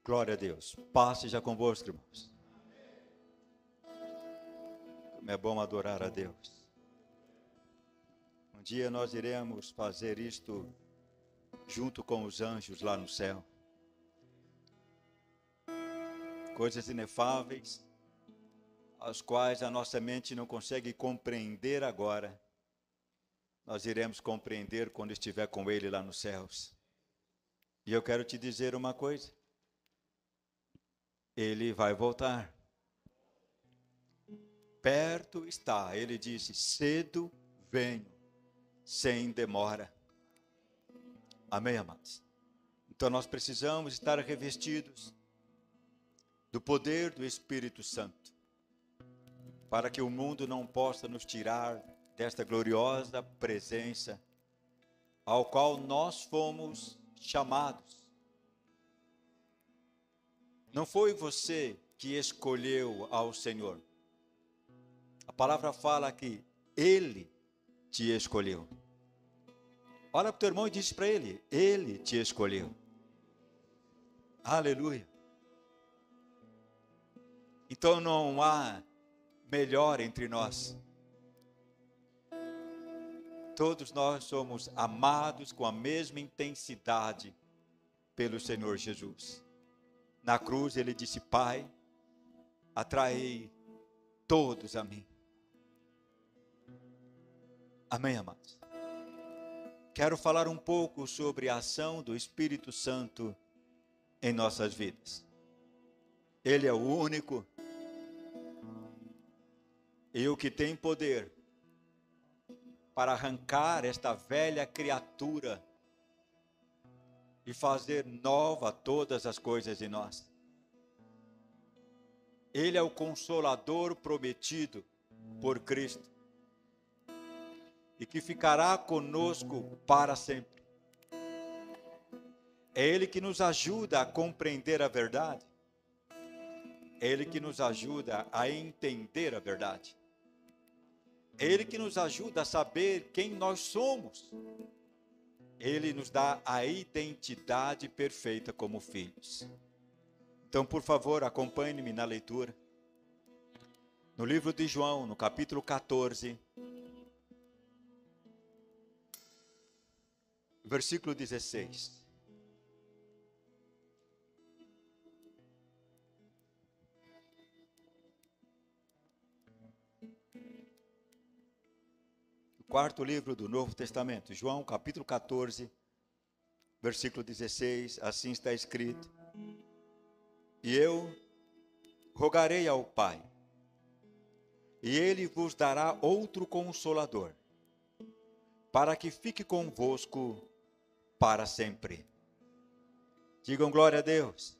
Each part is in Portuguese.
Glória a Deus. Paz seja convosco, irmãos. Como é bom adorar a Deus. Um dia nós iremos fazer isto junto com os anjos lá no céu. Coisas inefáveis, as quais a nossa mente não consegue compreender agora. Nós iremos compreender quando estiver com Ele lá nos céus. E eu quero te dizer uma coisa. Ele vai voltar. Perto está. Ele disse, cedo venho, sem demora. Amém, amados? Então nós precisamos estar revestidos do poder do Espírito Santo, para que o mundo não possa nos tirar desta gloriosa presença, ao qual nós fomos chamados. Não foi você que escolheu ao Senhor. A palavra fala que Ele te escolheu. Olha para o teu irmão e diz para ele, Ele te escolheu. Aleluia. Então não há melhor entre nós. Todos nós somos amados com a mesma intensidade pelo Senhor Jesus. Na cruz ele disse, Pai, atraei todos a mim. Amém, amados? Quero falar um pouco sobre a ação do Espírito Santo em nossas vidas. Ele é o único e o que tem poder para arrancar esta velha criatura e fazer nova todas as coisas em nós. Ele é o Consolador prometido por Cristo e que ficará conosco para sempre. É Ele que nos ajuda a compreender a verdade. É Ele que nos ajuda a entender a verdade. É Ele que nos ajuda a saber quem nós somos. Ele nos dá a identidade perfeita como filhos. Então, por favor, acompanhe-me na leitura. No livro de João, no capítulo 14, versículo 16. Quarto livro do Novo Testamento, João capítulo 14, versículo 16, assim está escrito: E eu rogarei ao Pai, e Ele vos dará outro Consolador, para que fique convosco para sempre. Digam glória a Deus.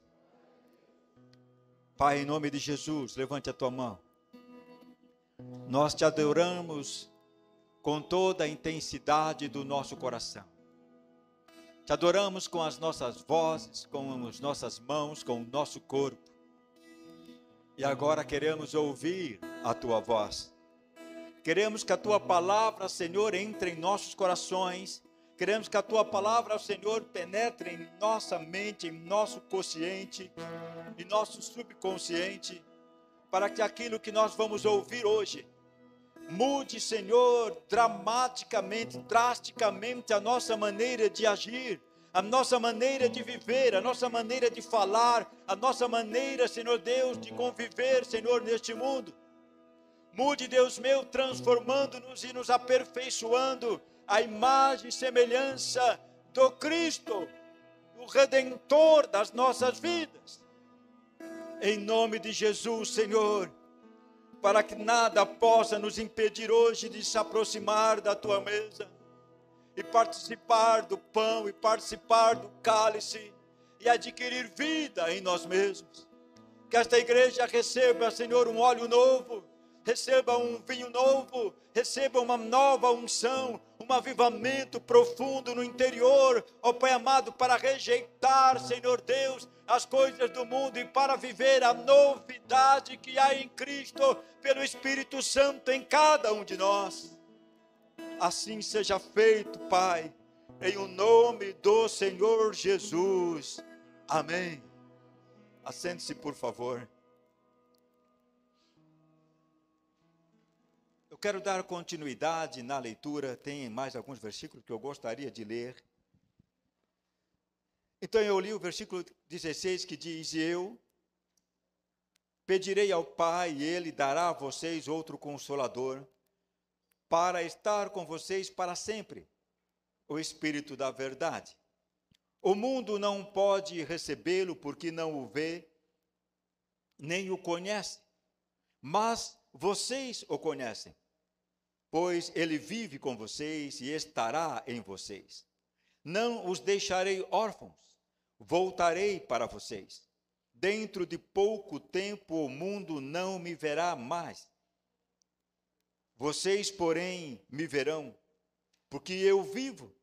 Pai, em nome de Jesus, levante a tua mão. Nós te adoramos com toda a intensidade do nosso coração. Te adoramos com as nossas vozes, com as nossas mãos, com o nosso corpo. E agora queremos ouvir a tua voz. Queremos que a tua palavra, Senhor, entre em nossos corações. Queremos que a tua palavra, Senhor, penetre em nossa mente, em nosso consciente, em nosso subconsciente, para que aquilo que nós vamos ouvir hoje mude, Senhor, dramaticamente, drasticamente a nossa maneira de agir, a nossa maneira de viver, a nossa maneira de falar, a nossa maneira, Senhor Deus, de conviver, Senhor, neste mundo. Mude, Deus meu, transformando-nos e nos aperfeiçoando a imagem e semelhança do Cristo, o Redentor das nossas vidas. Em nome de Jesus, Senhor, para que nada possa nos impedir hoje de se aproximar da tua mesa e participar do pão e participar do cálice e adquirir vida em nós mesmos. Que esta igreja receba, Senhor, um óleo novo, receba um vinho novo, receba uma nova unção, um avivamento profundo no interior, ó Pai amado, para rejeitar, Senhor Deus, as coisas do mundo e para viver a novidade que há em Cristo, pelo Espírito Santo em cada um de nós. Assim seja feito, Pai, em o nome do Senhor Jesus. Amém. Assente-se, por favor. Eu quero dar continuidade na leitura. Tem mais alguns versículos que eu gostaria de ler. Então eu li o versículo 16 que diz: eu pedirei ao Pai e Ele dará a vocês outro Consolador, para estar com vocês para sempre, o Espírito da verdade. O mundo não pode recebê-lo porque não o vê, nem o conhece, mas vocês o conhecem, pois ele vive com vocês e estará em vocês. Não os deixarei órfãos, voltarei para vocês. Dentro de pouco tempo o mundo não me verá mais. Vocês, porém, me verão, porque eu vivo,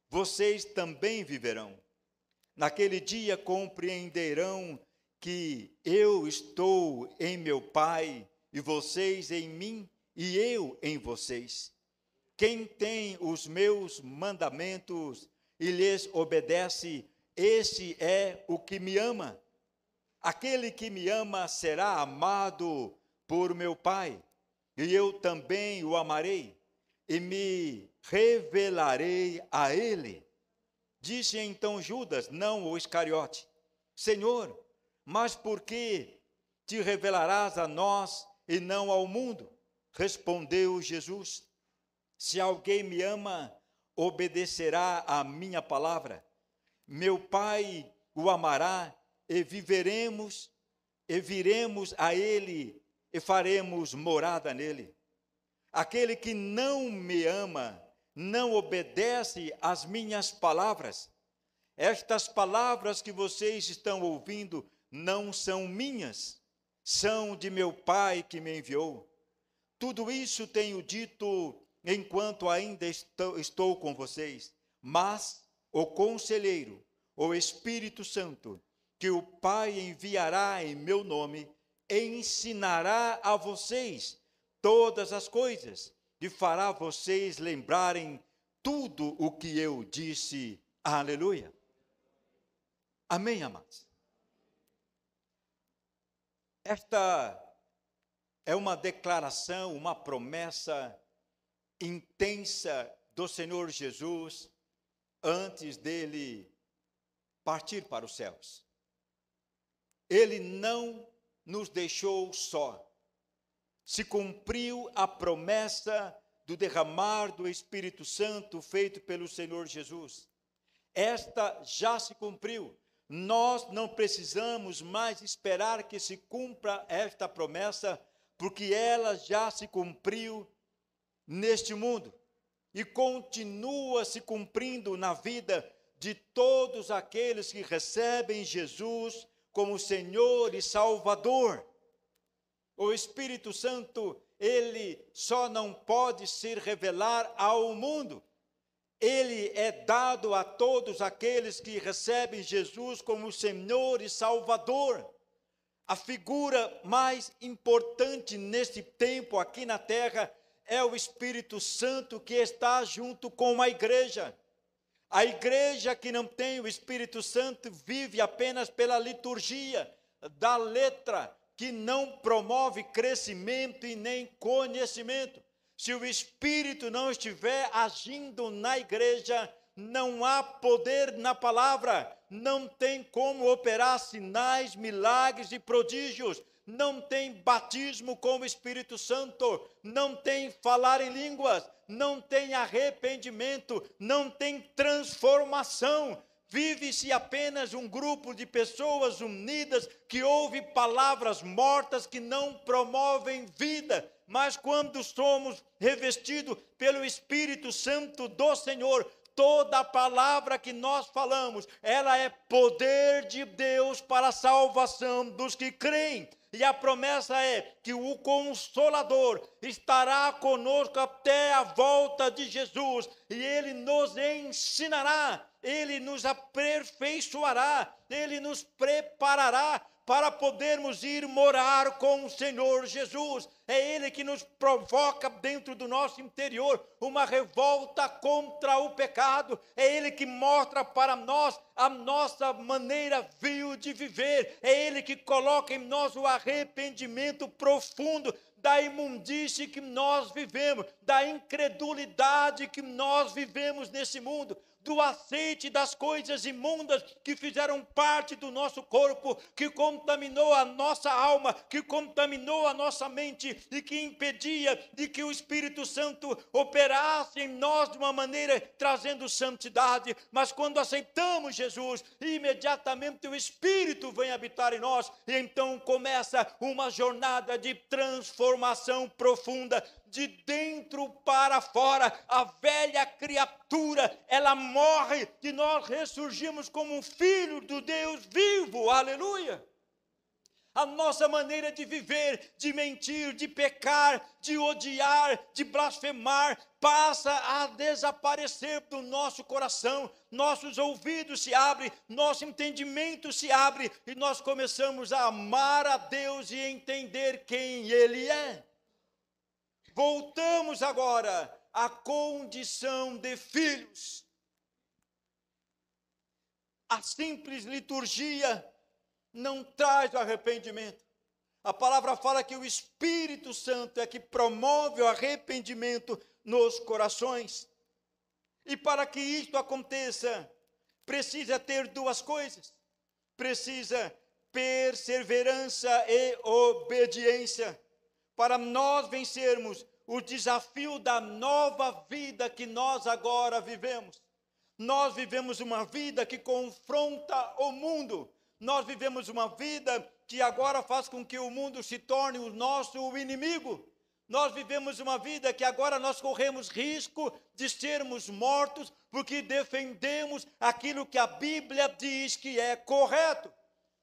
vocês também viverão. Naquele dia compreenderão que eu estou em meu Pai, e vocês em mim, e eu em vocês. Quem tem os meus mandamentos e lhes obedece, esse é o que me ama. Aquele que me ama será amado por meu Pai, e eu também o amarei, e me revelarei a ele. Disse então Judas, não o Iscariote: Senhor, mas por que te revelarás a nós e não ao mundo? Respondeu Jesus: se alguém me ama, obedecerá à minha palavra. Meu Pai o amará, e viveremos, e viremos a ele, e faremos morada nele. Aquele que não me ama, não obedece às minhas palavras. Estas palavras que vocês estão ouvindo não são minhas, são de meu Pai que me enviou. Tudo isso tenho dito enquanto ainda estou com vocês, mas o Conselheiro, o Espírito Santo, que o Pai enviará em meu nome, ensinará a vocês todas as coisas e fará vocês lembrarem tudo o que eu disse. Aleluia. Amém, amados? Esta é uma declaração, uma promessa intensa do Senhor Jesus antes dele partir para os céus. Ele não nos deixou só. Se cumpriu a promessa do derramar do Espírito Santo feito pelo Senhor Jesus. Esta já se cumpriu. Nós não precisamos mais esperar que se cumpra esta promessa, porque ela já se cumpriu neste mundo e continua se cumprindo na vida de todos aqueles que recebem Jesus como Senhor e Salvador. O Espírito Santo, ele só não pode se revelar ao mundo. Ele é dado a todos aqueles que recebem Jesus como Senhor e Salvador. A figura mais importante neste tempo aqui na terra é o Espírito Santo que está junto com a igreja. A igreja que não tem o Espírito Santo vive apenas pela liturgia da letra, que não promove crescimento e nem conhecimento. Se o Espírito não estiver agindo na igreja, não há poder na palavra, não tem como operar sinais, milagres e prodígios, não tem batismo com o Espírito Santo, não tem falar em línguas, não tem arrependimento, não tem transformação. Vive-se apenas um grupo de pessoas unidas que ouvem palavras mortas que não promovem vida. Mas quando somos revestidos pelo Espírito Santo do Senhor, toda a palavra que nós falamos, ela é poder de Deus para a salvação dos que creem. E a promessa é que o Consolador estará conosco até a volta de Jesus. E Ele nos ensinará, Ele nos aperfeiçoará, Ele nos preparará para podermos ir morar com o Senhor Jesus. É Ele que nos provoca dentro do nosso interior uma revolta contra o pecado. É Ele que mostra para nós a nossa maneira vil de viver. É Ele que coloca em nós o arrependimento profundo da imundície que nós vivemos, da incredulidade que nós vivemos nesse mundo, do aceite das coisas imundas que fizeram parte do nosso corpo, que contaminou a nossa alma, que contaminou a nossa mente e que impedia de que o Espírito Santo operasse em nós de uma maneira trazendo santidade. Mas quando aceitamos Jesus, imediatamente o Espírito vem habitar em nós e então começa uma jornada de transformação profunda, de dentro para fora. A velha criatura, ela morre e nós ressurgimos como um filho do Deus vivo, aleluia. A nossa maneira de viver, de mentir, de pecar, de odiar, de blasfemar, passa a desaparecer do nosso coração. Nossos ouvidos se abrem, nosso entendimento se abre e nós começamos a amar a Deus e entender quem Ele é. Voltamos agora à condição de filhos. A simples liturgia não traz o arrependimento. A palavra fala que o Espírito Santo é que promove o arrependimento nos corações. E para que isto aconteça, precisa ter duas coisas. Precisa perseverança e obediência. Para nós vencermos o desafio da nova vida que nós agora vivemos. Nós vivemos uma vida que confronta o mundo. Nós vivemos uma vida que agora faz com que o mundo se torne o nosso inimigo. Nós vivemos uma vida que agora nós corremos risco de sermos mortos porque defendemos aquilo que a Bíblia diz que é correto.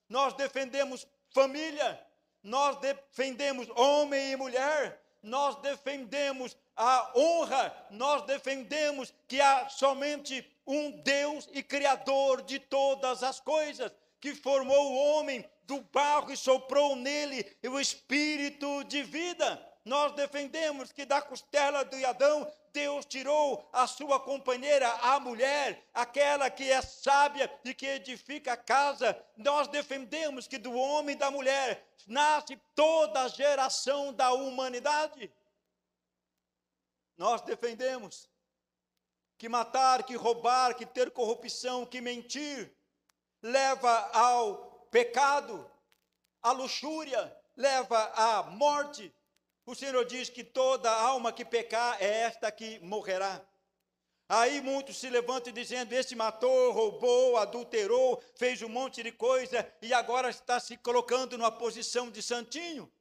Nós defendemos família. Nós defendemos homem e mulher, nós defendemos a honra, nós defendemos que há somente um Deus e Criador de todas as coisas, que formou o homem do barro e soprou nele o espírito de vida. Nós defendemos que da costela de Adão, Deus tirou a sua companheira, a mulher, aquela que é sábia e que edifica a casa. Nós defendemos que do homem e da mulher nasce toda a geração da humanidade. Nós defendemos que matar, que roubar, que ter corrupção, que mentir, leva ao pecado, à luxúria, leva à morte. O Senhor diz que toda alma que pecar é esta que morrerá. Aí muitos se levantam dizendo, esse matou, roubou, adulterou, fez um monte de coisa e agora está se colocando numa posição de santinho.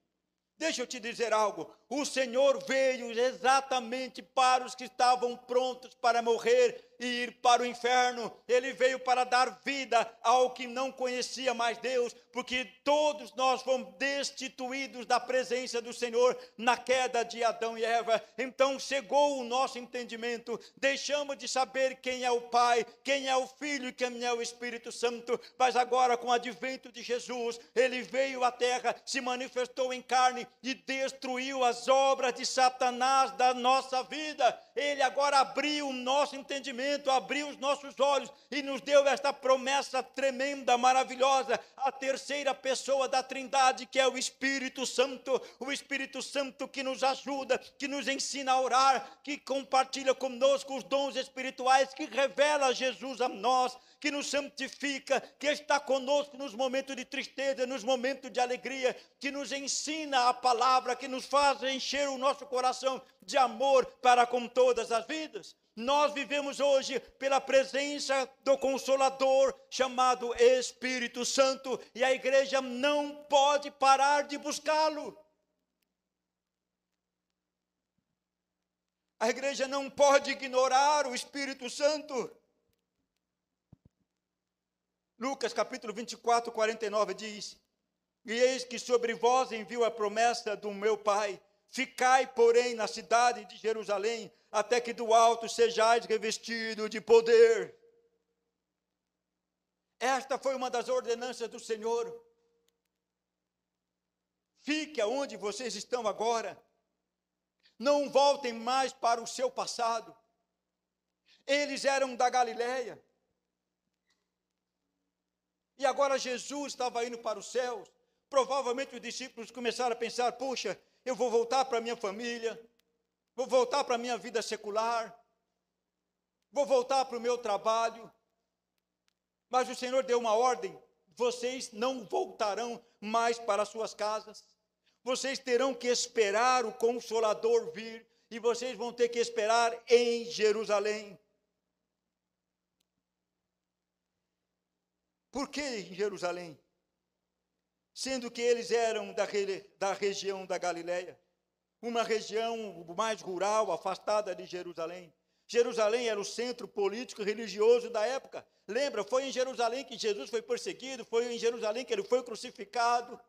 Deixa eu te dizer algo, o Senhor veio exatamente para os que estavam prontos para morrer e ir para o inferno. Ele veio para dar vida ao que não conhecia mais Deus, porque todos nós fomos destituídos da presença do Senhor na queda de Adão e Eva. Então chegou o nosso entendimento, deixamos de saber quem é o Pai, quem é o Filho e quem é o Espírito Santo, mas agora com o advento de Jesus, Ele veio à terra, se manifestou em carne e destruiu as obras de Satanás da nossa vida. Ele agora abriu o nosso entendimento, abriu os nossos olhos e nos deu esta promessa tremenda, maravilhosa, a terceira pessoa da Trindade, que é o Espírito Santo que nos ajuda, que nos ensina a orar, que compartilha conosco os dons espirituais, que revela Jesus a nós, que nos santifica, que está conosco nos momentos de tristeza, nos momentos de alegria, que nos ensina a palavra, que nos faz encher o nosso coração de amor para com todas as vidas. Nós vivemos hoje pela presença do Consolador chamado Espírito Santo e a igreja não pode parar de buscá-lo. A igreja não pode ignorar o Espírito Santo. Lucas capítulo 24, 49 diz, e eis que sobre vós envio a promessa do meu Pai, ficai, porém, na cidade de Jerusalém, até que do alto sejais revestido de poder. Esta foi uma das ordenanças do Senhor. Fique aonde vocês estão agora. Não voltem mais para o seu passado. Eles eram da Galileia. E agora Jesus estava indo para os céus. Provavelmente os discípulos começaram a pensar: puxa, eu vou voltar para a minha família, vou voltar para a minha vida secular, vou voltar para o meu trabalho. Mas o Senhor deu uma ordem: vocês não voltarão mais para as suas casas. Vocês terão que esperar o Consolador vir, e vocês vão ter que esperar em Jerusalém. Por que em Jerusalém? Sendo que eles eram da região da Galileia, uma região mais rural, afastada de Jerusalém. Jerusalém era o centro político e religioso da época. Lembra, foi em Jerusalém que Jesus foi perseguido, foi em Jerusalém que ele foi crucificado.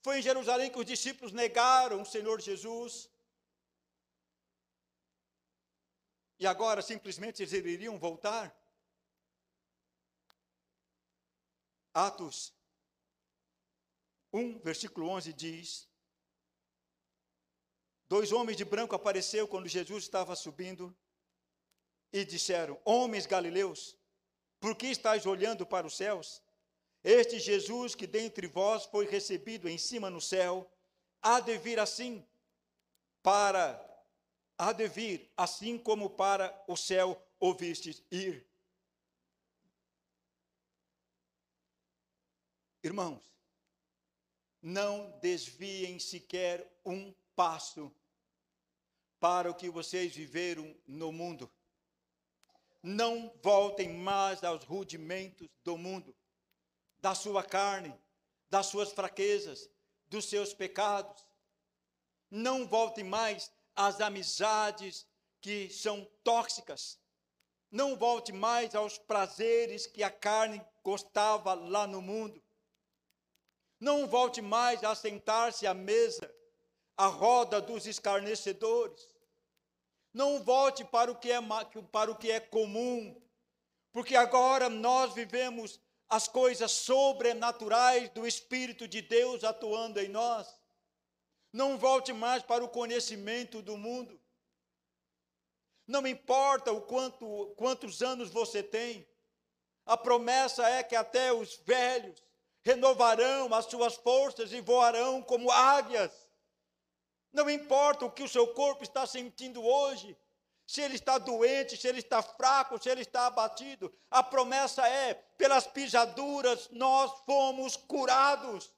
Foi em Jerusalém que os discípulos negaram o Senhor Jesus. E agora, simplesmente, eles iriam voltar? Atos 1, versículo 11 diz: 2 homens de branco apareceram quando Jesus estava subindo e disseram: homens galileus, por que estáis olhando para os céus? Este Jesus que dentre vós foi recebido em cima no céu, há de vir assim como para o céu o vistes ir. Irmãos, não desviem sequer um passo para o que vocês viveram no mundo. Não voltem mais aos rudimentos do mundo, da sua carne, das suas fraquezas, dos seus pecados. Não voltem mais às amizades que são tóxicas. Não volte mais aos prazeres que a carne gostava lá no mundo. Não volte mais a sentar-se à mesa, à roda dos escarnecedores. Não volte para o que é comum, porque agora nós vivemos as coisas sobrenaturais do Espírito de Deus atuando em nós. Não volte mais para o conhecimento do mundo. Não importa quantos anos você tem, a promessa é que até os velhos renovarão as suas forças e voarão como águias. Não importa o que o seu corpo está sentindo hoje, se ele está doente, se ele está fraco, se ele está abatido, a promessa é: pelas pisaduras nós fomos curados.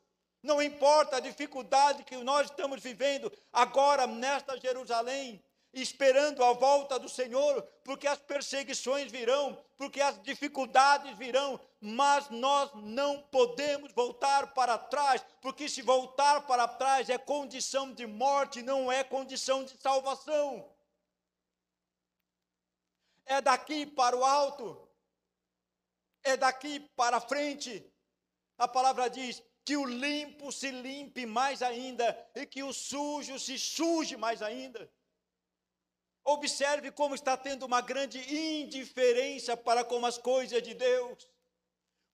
Não importa a dificuldade que nós estamos vivendo agora nesta Jerusalém, esperando a volta do Senhor, porque as perseguições virão, porque as dificuldades virão, mas nós não podemos voltar para trás, porque se voltar para trás é condição de morte, não é condição de salvação. É daqui para o alto, é daqui para frente. A palavra diz que o limpo se limpe mais ainda, e que o sujo se suje mais ainda. Observe como está tendo uma grande indiferença para com as coisas de Deus.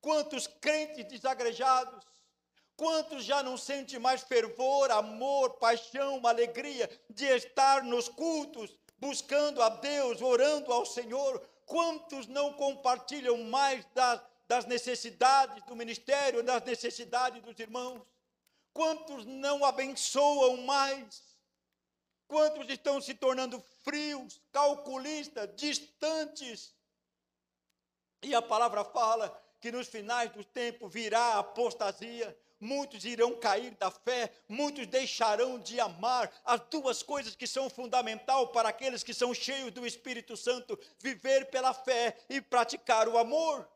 Quantos crentes desagrejados, quantos já não sentem mais fervor, amor, paixão, alegria de estar nos cultos, buscando a Deus, orando ao Senhor. Quantos não compartilham mais das necessidades do ministério, das necessidades dos irmãos? Quantos não abençoam mais? Quantos estão se tornando frios, calculistas, distantes? E a palavra fala que nos finais do tempo virá a apostasia, muitos irão cair da fé, muitos deixarão de amar as duas coisas que são fundamentais para aqueles que são cheios do Espírito Santo: viver pela fé e praticar o amor.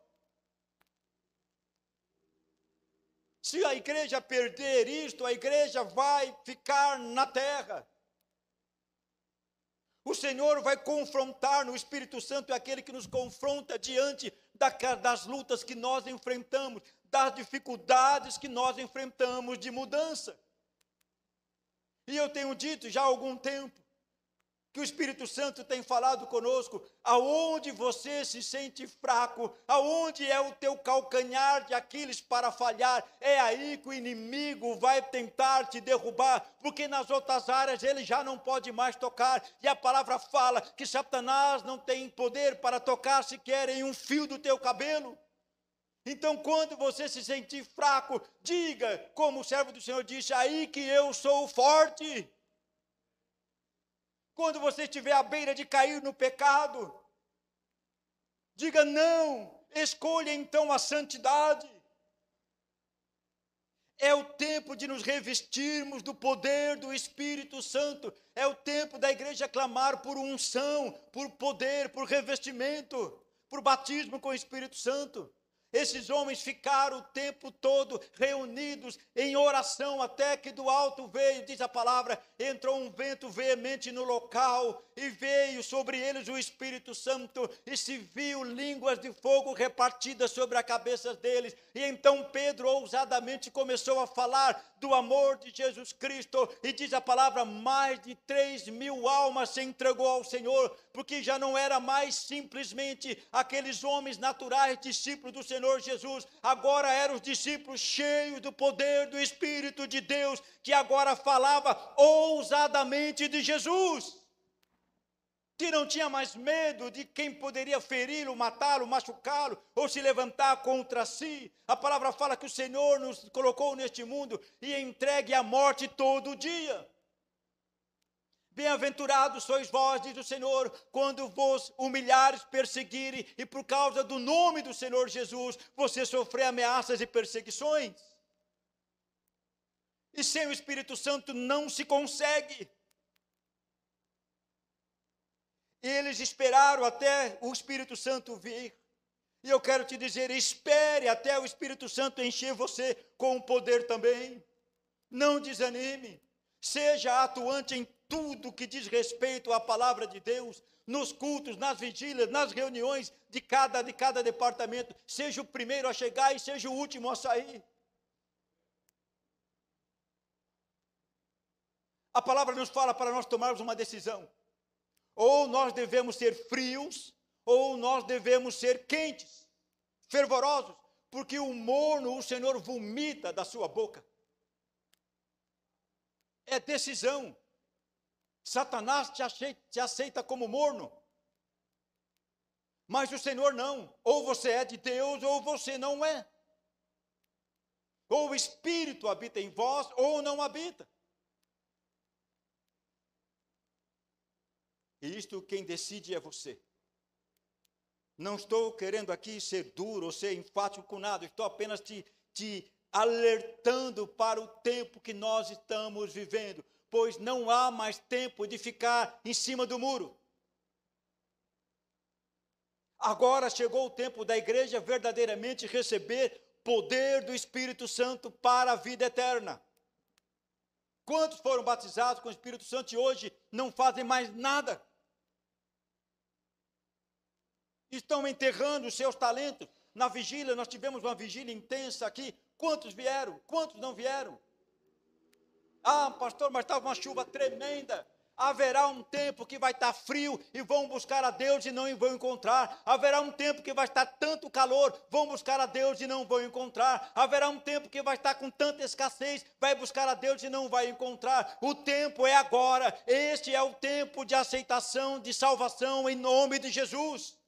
Se a igreja perder isto, a igreja vai ficar na terra. O Senhor vai confrontar, no Espírito Santo é aquele que nos confronta diante das lutas que nós enfrentamos, das dificuldades que nós enfrentamos de mudança. E eu tenho dito já há algum tempo que o Espírito Santo tem falado conosco, aonde você se sente fraco, aonde é o teu calcanhar de Aquiles para falhar, é aí que o inimigo vai tentar te derrubar, porque nas outras áreas ele já não pode mais tocar, e a palavra fala que Satanás não tem poder para tocar sequer em um fio do teu cabelo. Então, quando você se sentir fraco, diga, como o servo do Senhor disse, aí que eu sou forte. Quando você estiver à beira de cair no pecado, diga não, escolha então a santidade. É o tempo de nos revestirmos do poder do Espírito Santo. É o tempo da igreja clamar por unção, por poder, por revestimento, por batismo com o Espírito Santo. Esses homens ficaram o tempo todo reunidos em oração, até que do alto veio, diz a palavra, entrou um vento veemente no local, e veio sobre eles o Espírito Santo, e se viu línguas de fogo repartidas sobre a cabeça deles. E então Pedro ousadamente começou a falar do amor de Jesus Cristo, e diz a palavra, mais de 3.000 almas se entregou ao Senhor, porque já não era mais simplesmente aqueles homens naturais, discípulos do Senhor Jesus, agora eram os discípulos cheios do poder do Espírito de Deus, que agora falava ousadamente de Jesus, que não tinha mais medo de quem poderia feri-lo, matá-lo, machucá-lo, ou se levantar contra si. A palavra fala que o Senhor nos colocou neste mundo e entregue à morte todo dia. Bem-aventurados sois vós, diz o Senhor, quando vos humilhares, perseguirem, e por causa do nome do Senhor Jesus, você sofrer ameaças e perseguições. E sem o Espírito Santo não se consegue. Eles esperaram até o Espírito Santo vir. E eu quero te dizer, espere até o Espírito Santo encher você com o poder também. Não desanime. Seja atuante em tudo que diz respeito à palavra de Deus, nos cultos, nas vigílias, nas reuniões de cada departamento. Seja o primeiro a chegar e seja o último a sair. A palavra nos fala para nós tomarmos uma decisão. Ou nós devemos ser frios, ou nós devemos ser quentes, fervorosos, porque o morno o Senhor vomita da sua boca. É decisão. Satanás te aceita como morno, mas o Senhor não. Ou você é de Deus, ou você não é. Ou o Espírito habita em vós, ou não habita. E isto quem decide é você. Não estou querendo aqui ser duro ou ser enfático com nada, estou apenas te alertando para o tempo que nós estamos vivendo, pois não há mais tempo de ficar em cima do muro. Agora chegou o tempo da igreja verdadeiramente receber poder do Espírito Santo para a vida eterna. Quantos foram batizados com o Espírito Santo e hoje não fazem mais nada? Estão enterrando os seus talentos. Na vigília, nós tivemos uma vigília intensa aqui. Quantos vieram? Quantos não vieram? Ah, pastor, mas estava uma chuva tremenda. Haverá um tempo que vai estar frio e vão buscar a Deus e não vão encontrar. Haverá um tempo que vai estar tanto calor, vão buscar a Deus e não vão encontrar. Haverá um tempo que vai estar com tanta escassez, vai buscar a Deus e não vai encontrar. O tempo é agora. Este é o tempo de aceitação, de salvação em nome de Jesus.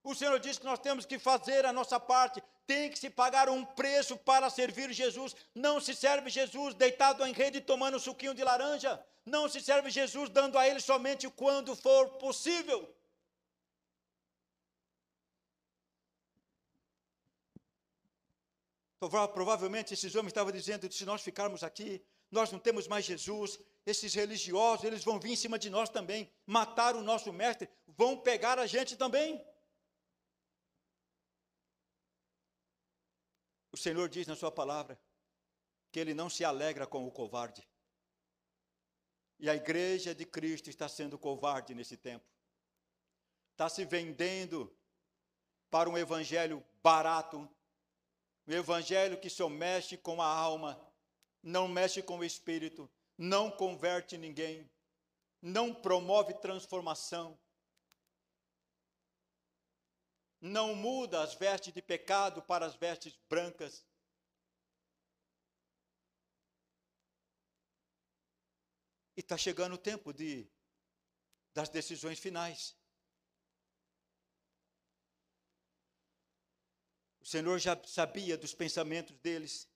O Senhor diz que nós temos que fazer a nossa parte, tem que se pagar um preço para servir Jesus. Não se serve Jesus deitado em rede tomando suquinho de laranja. Não se serve Jesus dando a Ele somente quando for possível. Provavelmente esses homens estavam dizendo, se nós ficarmos aqui, nós não temos mais Jesus. Esses religiosos, eles vão vir em cima de nós também, matar o nosso mestre, vão pegar a gente também. O Senhor diz na sua palavra que Ele não se alegra com o covarde. E a igreja de Cristo está sendo covarde nesse tempo. Está se vendendo para um evangelho barato, um evangelho que só mexe com a alma, não mexe com o espírito, não converte ninguém. não promove transformação, não muda as vestes de pecado para as vestes brancas. E está chegando o tempo das decisões finais. O Senhor já sabia dos pensamentos deles,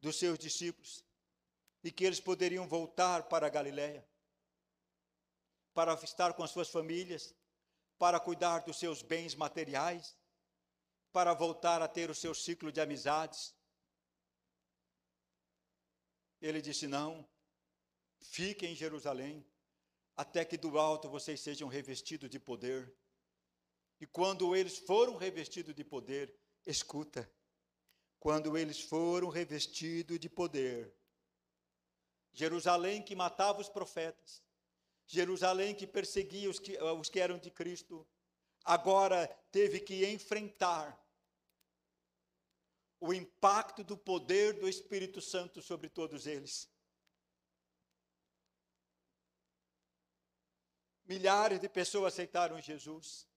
dos seus discípulos, e que eles poderiam voltar para a Galileia, para estar com as suas famílias, para cuidar dos seus bens materiais, para voltar a ter o seu ciclo de amizades. Ele disse: não, fiquem em Jerusalém, até que do alto vocês sejam revestidos de poder. E quando eles foram revestidos de poder, escuta, quando eles foram revestidos de poder, Jerusalém que matava os profetas, Jerusalém que perseguia os que eram de Cristo, agora teve que enfrentar o impacto do poder do Espírito Santo sobre todos eles. Milhares de pessoas aceitaram Jesus.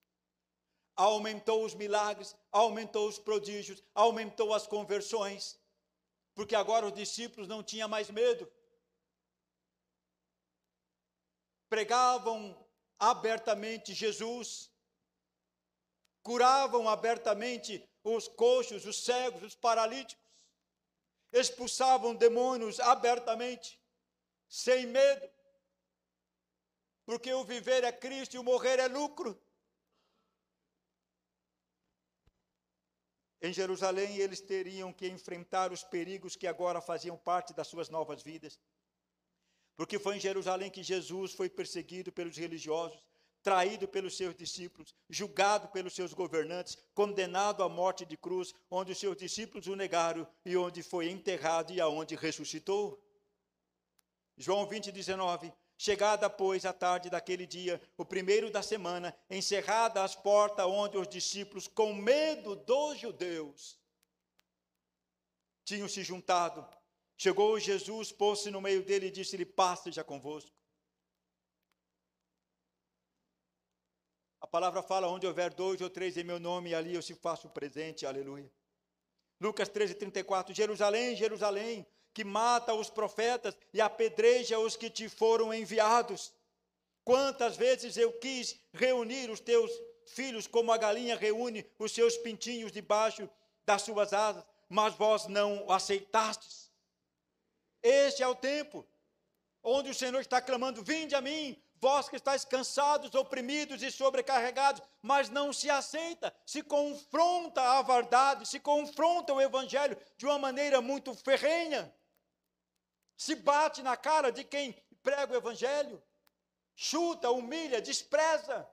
Aumentou os milagres, aumentou os prodígios, aumentou as conversões, porque agora os discípulos não tinham mais medo. Pregavam abertamente Jesus, curavam abertamente os coxos, os cegos, os paralíticos, expulsavam demônios abertamente, sem medo, porque o viver é Cristo e o morrer é lucro. Em Jerusalém, eles teriam que enfrentar os perigos que agora faziam parte das suas novas vidas. Porque foi em Jerusalém que Jesus foi perseguido pelos religiosos, traído pelos seus discípulos, julgado pelos seus governantes, condenado à morte de cruz, onde os seus discípulos o negaram e onde foi enterrado e aonde ressuscitou. João 20:19. Chegada, pois, a tarde daquele dia, o primeiro da semana, encerradas as portas, onde os discípulos, com medo dos judeus, tinham se juntado, chegou Jesus, pôs-se no meio dele e disse-lhe: paz seja convosco. A palavra fala: onde houver 2 ou 3 em meu nome, ali eu se faço presente, aleluia. Lucas 13:34, Jerusalém, Jerusalém, que mata os profetas e apedreja os que te foram enviados. Quantas vezes eu quis reunir os teus filhos como a galinha reúne os seus pintinhos debaixo das suas asas, mas vós não aceitastes. Este é o tempo onde o Senhor está clamando: vinde a mim, vós que estáis cansados, oprimidos e sobrecarregados, mas não se aceita, se confronta a verdade, se confronta o evangelho de uma maneira muito ferrenha, se bate na cara de quem prega o evangelho, chuta, humilha, despreza.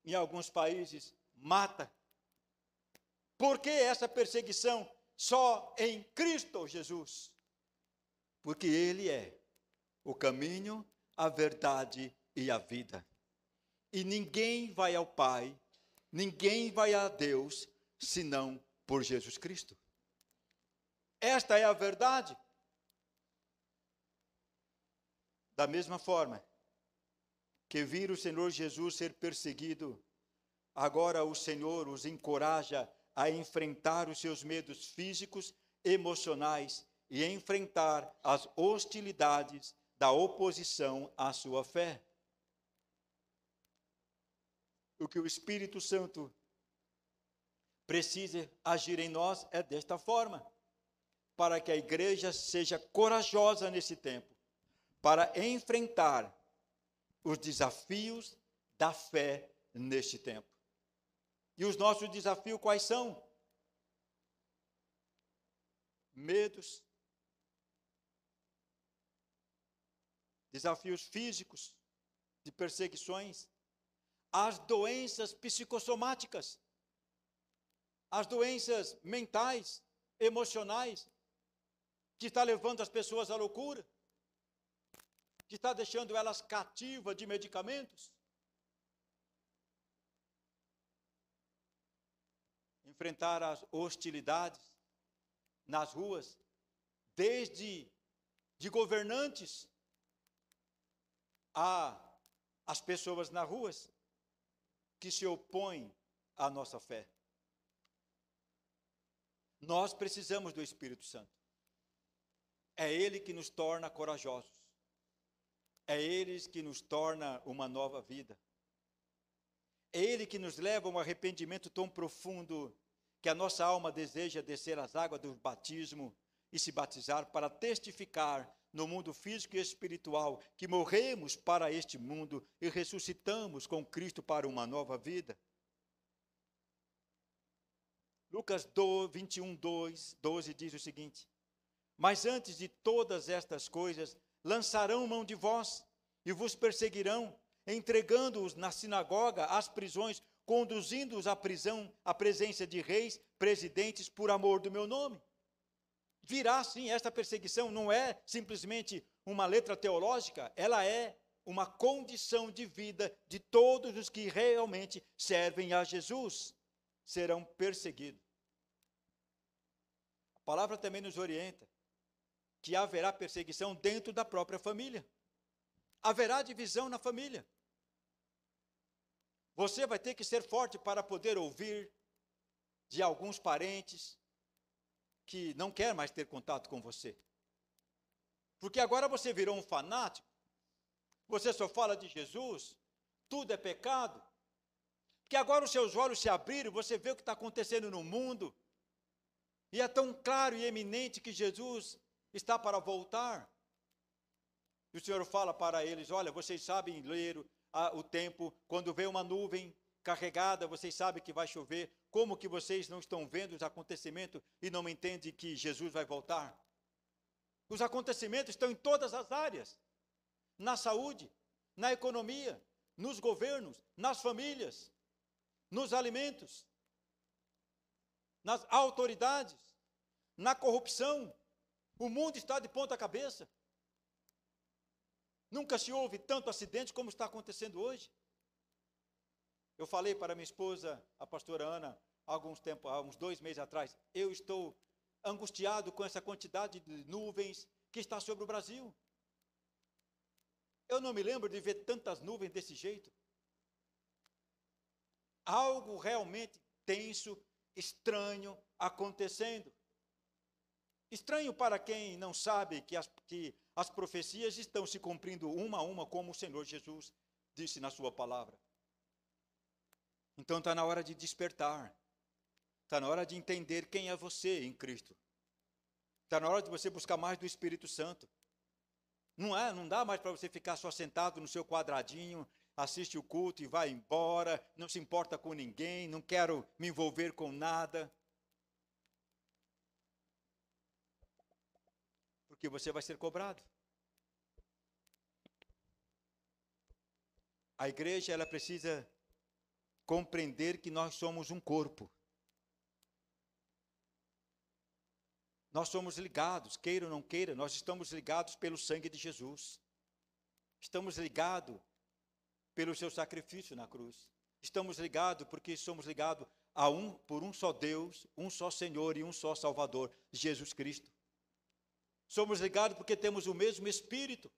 Em alguns países, mata. Por que essa perseguição só em Cristo Jesus? Porque Ele é o caminho, a verdade e a vida. E ninguém vai ao Pai, ninguém vai a Deus, senão por Jesus Cristo. Esta é a verdade. Da mesma forma que viram o Senhor Jesus ser perseguido, agora o Senhor os encoraja a enfrentar os seus medos físicos, emocionais e enfrentar as hostilidades da oposição à sua fé. O que o Espírito Santo precisa agir em nós é desta forma, para que a igreja seja corajosa nesse tempo, para enfrentar os desafios da fé neste tempo. E os nossos desafios quais são? Medos, desafios físicos, de perseguições, as doenças psicossomáticas, as doenças mentais, emocionais, que está levando as pessoas à loucura, que está deixando elas cativas de medicamentos. Enfrentar as hostilidades nas ruas, desde de governantes às pessoas nas ruas que se opõem à nossa fé. Nós precisamos do Espírito Santo. É Ele que nos torna corajosos. É Ele que nos torna uma nova vida. É Ele que nos leva a um arrependimento tão profundo que a nossa alma deseja descer às águas do batismo e se batizar para testificar no mundo físico e espiritual que morremos para este mundo e ressuscitamos com Cristo para uma nova vida. Lucas 21, 12 diz o seguinte: mas antes de todas estas coisas, lançarão mão de vós e vos perseguirão, entregando-os na sinagoga, às prisões, conduzindo-os à prisão, à presença de reis, presidentes, por amor do meu nome. Virá sim, esta perseguição não é simplesmente uma letra teológica, ela é uma condição de vida de todos os que realmente servem a Jesus. Serão perseguidos. A palavra também nos orienta que haverá perseguição dentro da própria família. Haverá divisão na família. Você vai ter que ser forte para poder ouvir de alguns parentes que não quer mais ter contato com você. Porque agora você virou um fanático, você só fala de Jesus, tudo é pecado. Porque agora os seus olhos se abriram, você vê o que está acontecendo no mundo, e é tão claro e eminente que Jesus está para voltar. E o Senhor fala para eles: olha, vocês sabem ler o tempo, quando vem uma nuvem carregada, vocês sabem que vai chover. Como que vocês não estão vendo os acontecimentos e não entendem que Jesus vai voltar? Os acontecimentos estão em todas as áreas. Na saúde, na economia, nos governos, nas famílias, nos alimentos, nas autoridades, na corrupção. O mundo está de ponta cabeça. Nunca se houve tanto acidente como está acontecendo hoje. Eu falei para minha esposa, a pastora Ana, há uns 2 meses atrás, eu estou angustiado com essa quantidade de nuvens que está sobre o Brasil. Eu não me lembro de ver tantas nuvens desse jeito. Algo realmente tenso, estranho acontecendo. Estranho para quem não sabe que as profecias estão se cumprindo uma a uma, como o Senhor Jesus disse na sua palavra. Então está na hora de despertar. Está na hora de entender quem é você em Cristo. Está na hora de você buscar mais do Espírito Santo. Não dá mais para você ficar só sentado no seu quadradinho, assiste o culto e vai embora, não se importa com ninguém, não quero me envolver com nada. Porque você vai ser cobrado. A igreja, ela precisa compreender que nós somos um corpo. Nós somos ligados, queira ou não queira, nós estamos ligados pelo sangue de Jesus. Estamos ligados pelo seu sacrifício na cruz. Estamos ligados porque somos ligados por um só Deus, um só Senhor e um só Salvador, Jesus Cristo. Somos ligados porque temos o mesmo Espírito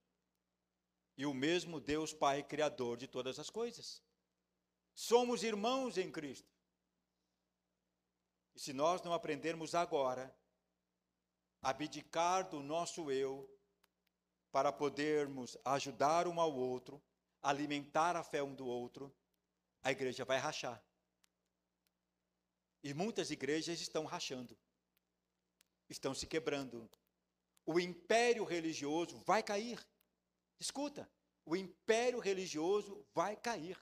e o mesmo Deus Pai Criador de todas as coisas. Somos irmãos em Cristo. E se nós não aprendermos agora a abdicar do nosso eu para podermos ajudar um ao outro, alimentar a fé um do outro, a igreja vai rachar. E muitas igrejas estão rachando, estão se quebrando. O império religioso vai cair. Escuta, o império religioso vai cair.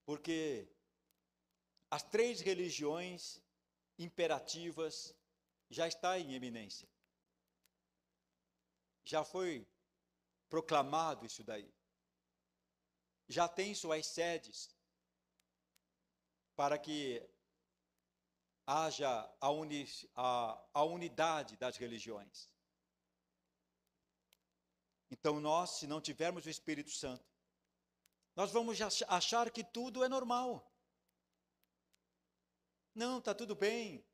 Porque as 3 religiões imperativas já estão em eminência. Já foi proclamado isso daí. Já tem suas sedes para que haja a unidade das religiões. Então nós, se não tivermos o Espírito Santo, nós vamos achar que tudo é normal. Não, está tudo bem.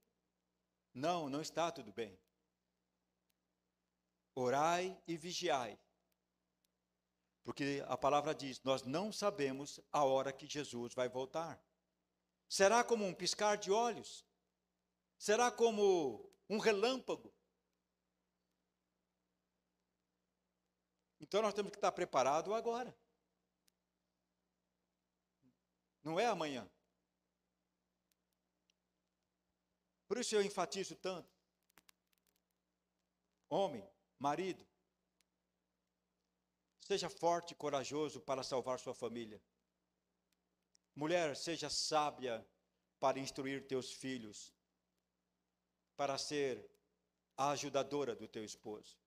Não, não está tudo bem. Orai e vigiai. Porque a palavra diz, nós não sabemos a hora que Jesus vai voltar. Será como um piscar de olhos? Será como um relâmpago? Então nós temos que estar preparados agora. Não é amanhã. Por isso eu enfatizo tanto. Homem, marido, seja forte e corajoso para salvar sua família. Mulher, seja sábia para instruir teus filhos, para ser a ajudadora do teu esposo.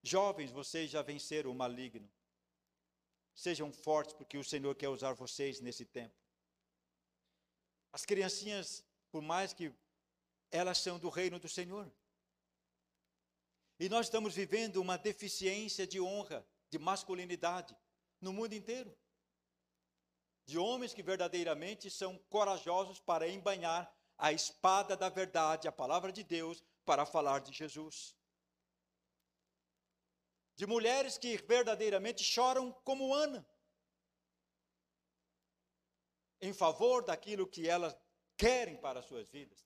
Jovens, vocês já venceram o maligno. Sejam fortes, porque o Senhor quer usar vocês nesse tempo. As criancinhas, por mais que elas são do reino do Senhor. E nós estamos vivendo uma deficiência de honra, de masculinidade, no mundo inteiro. De homens que verdadeiramente são corajosos para embainhar a espada da verdade, a palavra de Deus, para falar de Jesus. De mulheres que verdadeiramente choram como Ana, em favor daquilo que elas querem para as suas vidas,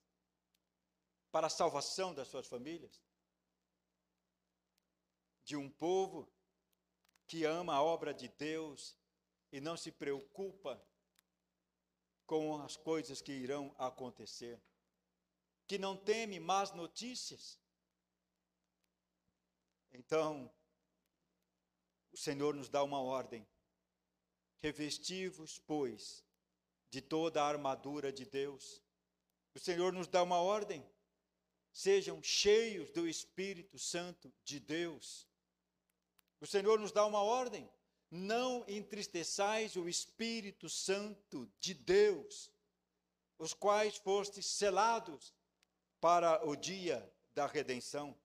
para a salvação das suas famílias. De um povo que ama a obra de Deus e não se preocupa com as coisas que irão acontecer, que não teme más notícias. Então, o Senhor nos dá uma ordem: revesti-vos, pois, de toda a armadura de Deus. O Senhor nos dá uma ordem: sejam cheios do Espírito Santo de Deus. O Senhor nos dá uma ordem: não entristeçais o Espírito Santo de Deus, os quais fostes selados para o dia da redenção.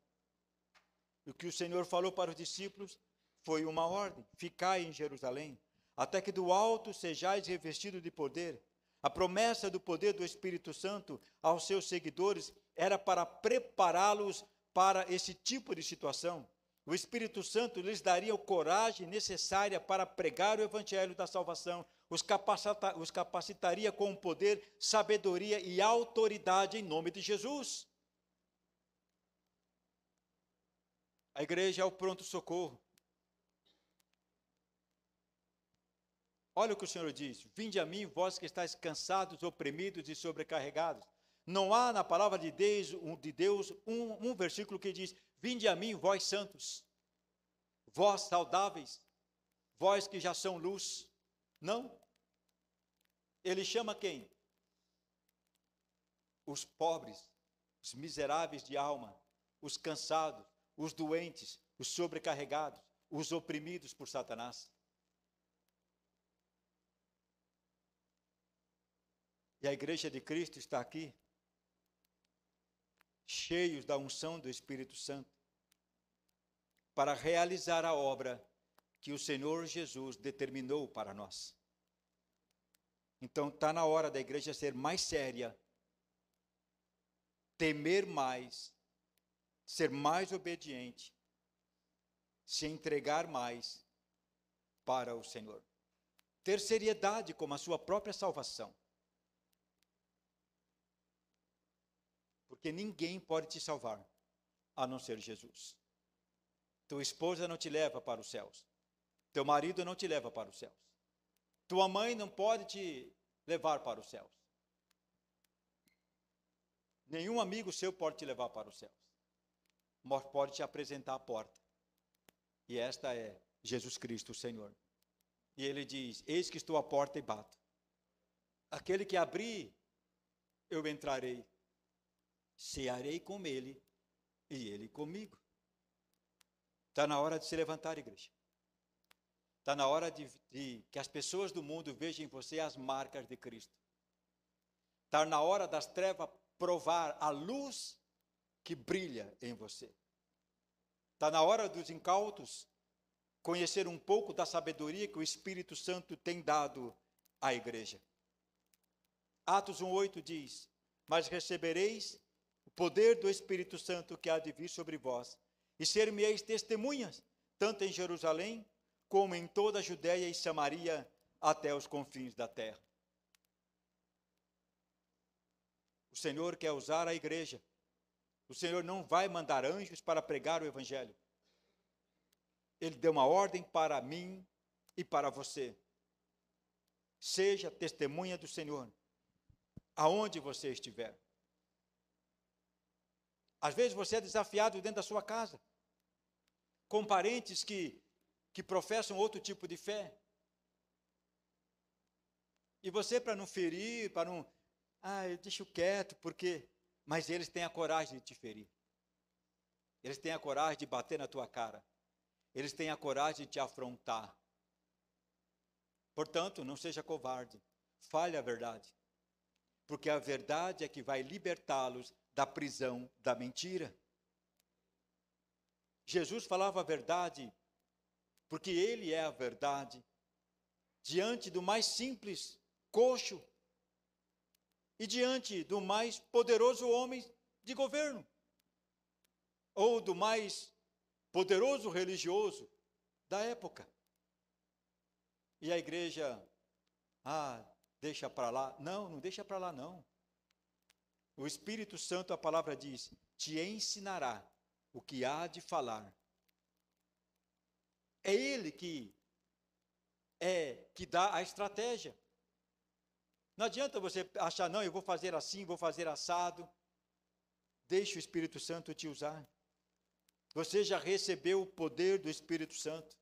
O que o Senhor falou para os discípulos foi uma ordem: ficai em Jerusalém, até que do alto sejais revestidos de poder. A promessa do poder do Espírito Santo aos seus seguidores era para prepará-los para esse tipo de situação. O Espírito Santo lhes daria a coragem necessária para pregar o evangelho da salvação, os capacitaria com poder, sabedoria e autoridade em nome de Jesus. A igreja é o pronto-socorro. Olha o que o Senhor diz: vinde a mim, vós que estáis cansados, oprimidos e sobrecarregados. Não há na palavra de Deus um versículo que diz: vinde a mim, vós santos, vós saudáveis, vós que já são luz. Não. Ele chama quem? Os pobres, os miseráveis de alma, os cansados, os doentes, os sobrecarregados, os oprimidos por Satanás. E a igreja de Cristo está aqui, cheios da unção do Espírito Santo, para realizar a obra que o Senhor Jesus determinou para nós. Então está na hora da igreja ser mais séria, temer mais, ser mais obediente, se entregar mais para o Senhor. Ter seriedade como a sua própria salvação. Porque ninguém pode te salvar, a não ser Jesus. Tua esposa não te leva para os céus. Teu marido não te leva para os céus. Tua mãe não pode te levar para os céus. Nenhum amigo seu pode te levar para os céus. Mas pode te apresentar a porta. E esta é Jesus Cristo, o Senhor. E ele diz: eis que estou à porta e bato. Aquele que abrir, eu entrarei. Cearei com ele e ele comigo. Está na hora de se levantar, igreja. Está na hora de que as pessoas do mundo vejam em você as marcas de Cristo. Está na hora das trevas provar a luz que brilha em você. Está na hora dos incautos conhecer um pouco da sabedoria que o Espírito Santo tem dado à igreja. Atos 1:8 diz: mas recebereis o poder do Espírito Santo que há de vir sobre vós, e ser-me-eis testemunhas, tanto em Jerusalém, como em toda a Judéia e Samaria, até os confins da terra. O Senhor quer usar a igreja. O Senhor não vai mandar anjos para pregar o evangelho. Ele deu uma ordem para mim e para você. Seja testemunha do Senhor, aonde você estiver. Às vezes você é desafiado dentro da sua casa, com parentes que professam outro tipo de fé. E você, para não ferir, para não... eu deixo quieto, porque... Mas eles têm a coragem de te ferir. Eles têm a coragem de bater na tua cara. Eles têm a coragem de te afrontar. Portanto, não seja covarde. Fale a verdade. Porque a verdade é que vai libertá-los da prisão da mentira. Jesus falava a verdade, porque Ele é a verdade, diante do mais simples coxo e diante do mais poderoso homem de governo, ou do mais poderoso religioso da época. E a igreja, deixa para lá. Não, não deixa para lá não. O Espírito Santo, a palavra diz, te ensinará o que há de falar. É Ele que dá a estratégia. Não adianta você achar, não, eu vou fazer assim, vou fazer assado. Deixe o Espírito Santo te usar. Você já recebeu o poder do Espírito Santo.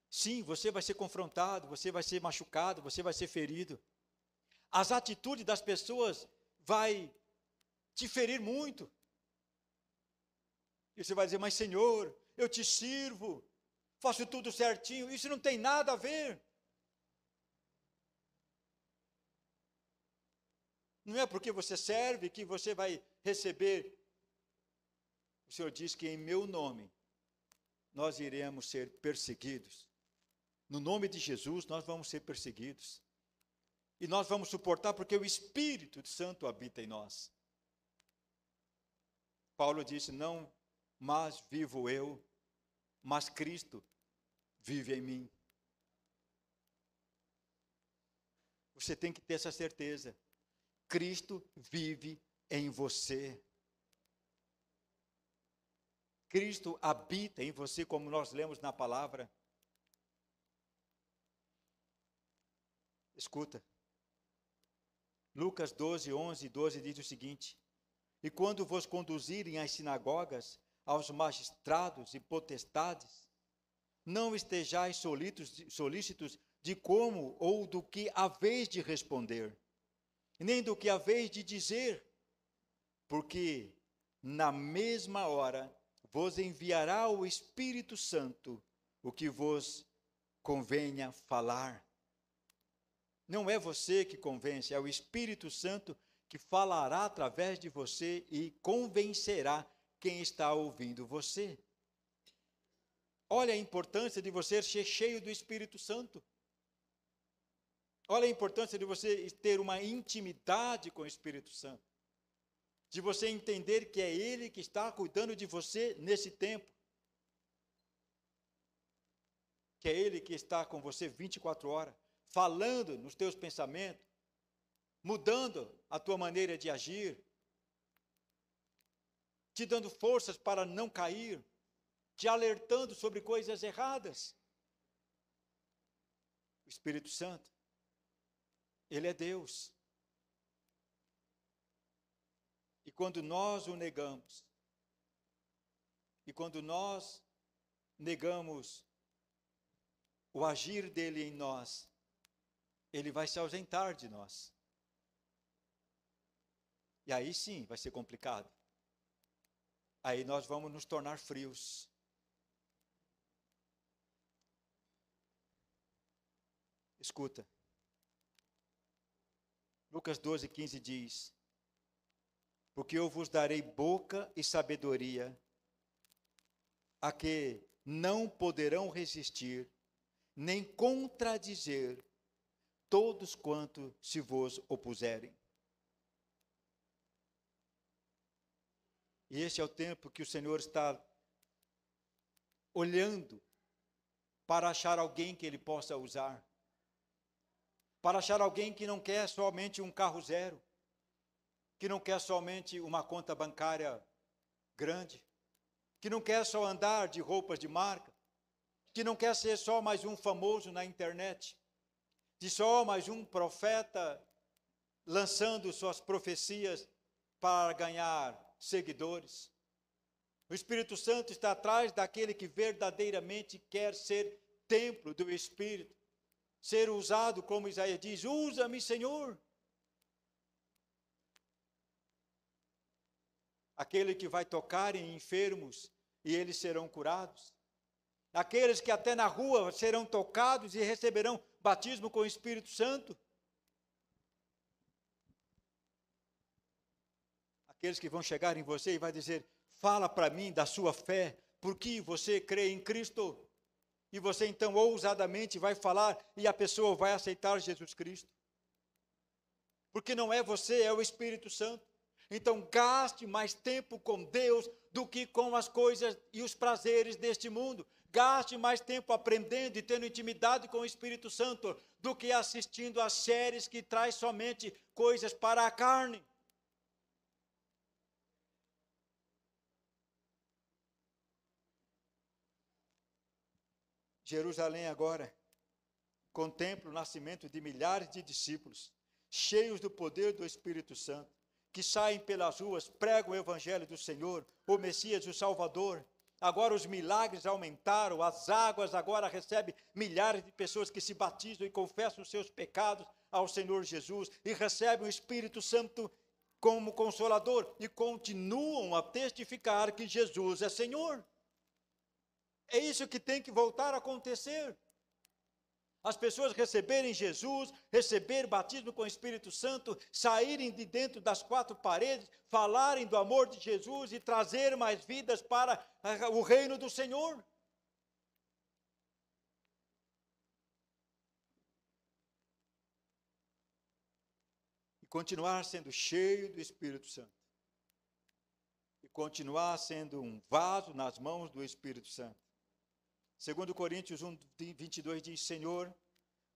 Sim, você vai ser confrontado, você vai ser machucado, você vai ser ferido. As atitudes das pessoas vai te ferir muito. E você vai dizer, mas Senhor, eu te sirvo, faço tudo certinho, isso não tem nada a ver. Não é porque você serve que você vai receber. O Senhor diz que em meu nome nós iremos ser perseguidos. No nome de Jesus nós vamos ser perseguidos. E nós vamos suportar porque o Espírito Santo habita em nós. Paulo disse, não mais vivo eu, mas Cristo vive em mim. Você tem que ter essa certeza. Cristo vive em você. Cristo habita em você, como nós lemos na palavra. Escuta. Lucas 12, 11 e 12 diz o seguinte: e quando vos conduzirem às sinagogas, aos magistrados e potestades, não estejais solícitos de como ou do que haveis de responder, nem do que haveis de dizer, porque na mesma hora vos enviará o Espírito Santo o que vos convenha falar. Não é você que convence, é o Espírito Santo que falará através de você e convencerá quem está ouvindo você. Olha a importância de você ser cheio do Espírito Santo. Olha a importância de você ter uma intimidade com o Espírito Santo. De você entender que é Ele que está cuidando de você nesse tempo. Que é Ele que está com você 24 horas, falando nos teus pensamentos, mudando a tua maneira de agir, te dando forças para não cair, te alertando sobre coisas erradas. O Espírito Santo, Ele é Deus. E quando nós o negamos, e quando nós negamos o agir dele em nós, ele vai se ausentar de nós. E aí sim vai ser complicado. Aí nós vamos nos tornar frios. Escuta. Lucas 12, 15 diz: porque eu vos darei boca e sabedoria, a que não poderão resistir, nem contradizer todos quanto se vos opuserem. E este é o tempo que o Senhor está olhando para achar alguém que Ele possa usar. Para achar alguém que não quer somente um carro zero, que não quer somente uma conta bancária grande, que não quer só andar de roupas de marca, que não quer ser só mais um famoso na internet, de só mais um profeta lançando suas profecias para ganhar seguidores. O Espírito Santo está atrás daquele que verdadeiramente quer ser templo do Espírito, ser usado, como Isaías diz, usa-me, Senhor. Aquele que vai tocar em enfermos e eles serão curados. Aqueles que até na rua serão tocados e receberão batismo com o Espírito Santo. Aqueles que vão chegar em você e vai dizer, fala para mim da sua fé, por que você crê em Cristo? E você então ousadamente vai falar e a pessoa vai aceitar Jesus Cristo. Porque não é você, é o Espírito Santo. Então gaste mais tempo com Deus do que com as coisas e os prazeres deste mundo. Gaste mais tempo aprendendo e tendo intimidade com o Espírito Santo do que assistindo às séries que traz somente coisas para a carne. Jerusalém agora contempla o nascimento de milhares de discípulos, cheios do poder do Espírito Santo, que saem pelas ruas, pregam o Evangelho do Senhor, o Messias, o Salvador. Agora os milagres aumentaram, as águas agora recebem milhares de pessoas que se batizam e confessam os seus pecados ao Senhor Jesus e recebem o Espírito Santo como Consolador e continuam a testificar que Jesus é Senhor. É isso que tem que voltar a acontecer. As pessoas receberem Jesus, receber batismo com o Espírito Santo, saírem de dentro das quatro paredes, falarem do amor de Jesus e trazer mais vidas para o reino do Senhor. E continuar sendo cheio do Espírito Santo. E continuar sendo um vaso nas mãos do Espírito Santo. Segundo Coríntios 1, 22 diz,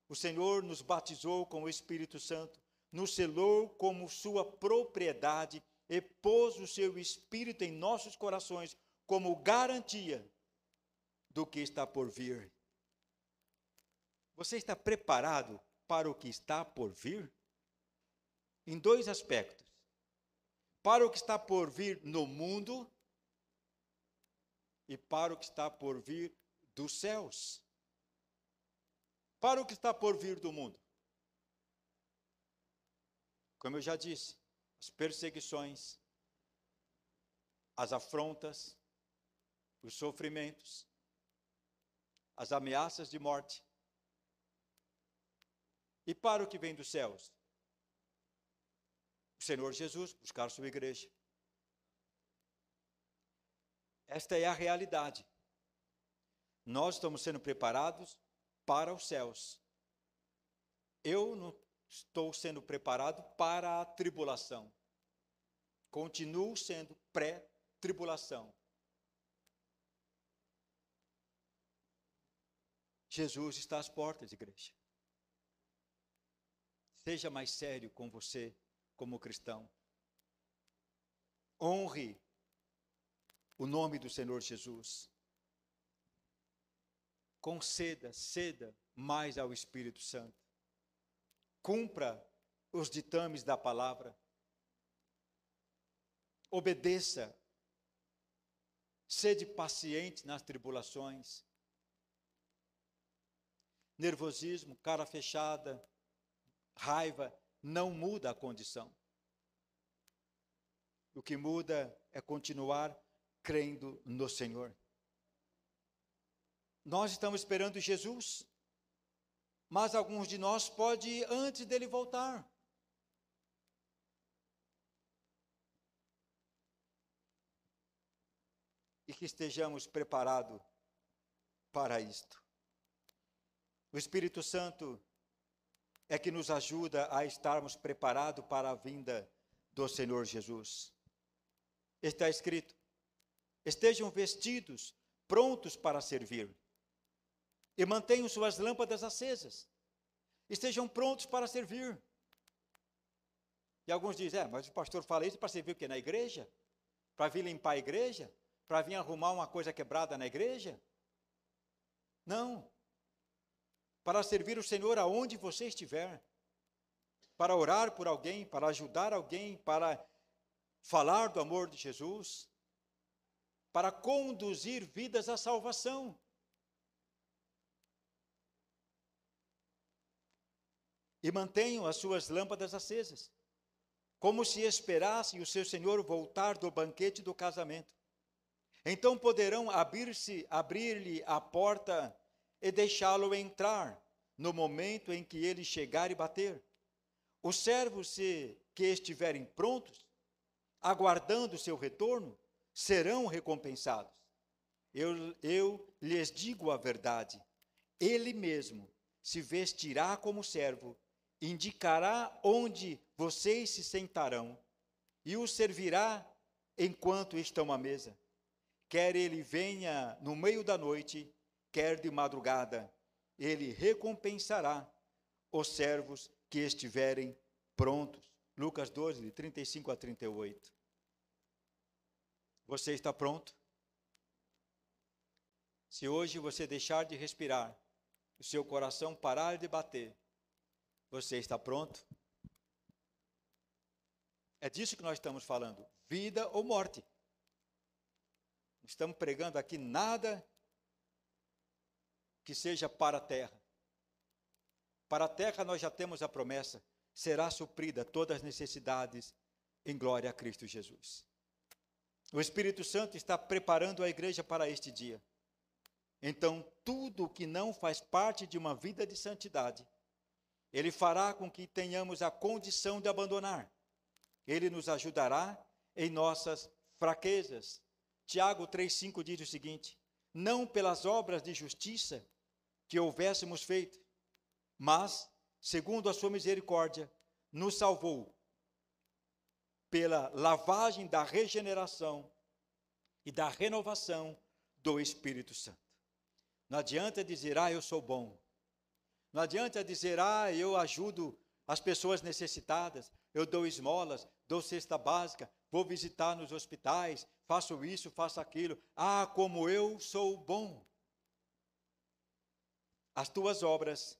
o Senhor nos batizou com o Espírito Santo, nos selou como sua propriedade e pôs o seu Espírito em nossos corações como garantia do que está por vir. Você está preparado para o que está por vir? Em dois aspectos. Para o que está por vir no mundo e para o que está por vir dos céus. Para o que está por vir do mundo. Como eu já disse, as perseguições, as afrontas, os sofrimentos, as ameaças de morte. E para o que vem dos céus? O Senhor Jesus buscar sua igreja. Esta é a realidade. Nós estamos sendo preparados para os céus. Eu não estou sendo preparado para a tribulação. Continuo sendo pré-tribulação. Jesus está às portas, igreja. Seja mais sério com você como cristão. Honre o nome do Senhor Jesus. Ceda mais ao Espírito Santo. Cumpra os ditames da palavra. Obedeça. Sede paciente nas tribulações. Nervosismo, cara fechada, raiva, não muda a condição. O que muda é continuar crendo no Senhor. Nós estamos esperando Jesus, mas alguns de nós podem ir antes dele voltar. E que estejamos preparados para isto. O Espírito Santo é que nos ajuda a estarmos preparados para a vinda do Senhor Jesus. está escrito: estejam vestidos, prontos para servir, e mantenham suas lâmpadas acesas. Estejam prontos para servir. E alguns dizem, mas o pastor fala isso para servir o quê? Na igreja? Para vir limpar a igreja? Para vir arrumar uma coisa quebrada na igreja? Não. Para servir o Senhor aonde você estiver. Para orar por alguém, para ajudar alguém, para falar do amor de Jesus, para conduzir vidas à salvação. E mantenham as suas lâmpadas acesas, como se esperassem o seu Senhor voltar do banquete do casamento. Então poderão abrir-lhe a porta e deixá-lo entrar, no momento em que ele chegar e bater. Os servos que estiverem prontos, aguardando o seu retorno, serão recompensados. Eu lhes digo a verdade, ele mesmo se vestirá como servo, indicará onde vocês se sentarão e os servirá enquanto estão à mesa. Quer ele venha no meio da noite, quer de madrugada, ele recompensará os servos que estiverem prontos. Lucas 12, de 35 a 38. Você está pronto? Se hoje você deixar de respirar, o seu coração parar de bater, você está pronto? É disso que nós estamos falando, vida ou morte. Não estamos pregando aqui nada que seja para a terra. Para a terra nós já temos a promessa, será suprida todas as necessidades em glória a Cristo Jesus. O Espírito Santo está preparando a igreja para este dia. Então, tudo que não faz parte de uma vida de santidade, Ele fará com que tenhamos a condição de abandonar. Ele nos ajudará em nossas fraquezas. Tiago 3,5 diz o seguinte: não pelas obras de justiça que houvéssemos feito, mas, segundo a sua misericórdia, nos salvou pela lavagem da regeneração e da renovação do Espírito Santo. Não adianta dizer, eu sou bom. Não adianta dizer, eu ajudo as pessoas necessitadas, eu dou esmolas, dou cesta básica, vou visitar nos hospitais, faço isso, faço aquilo. Como eu sou bom. As tuas obras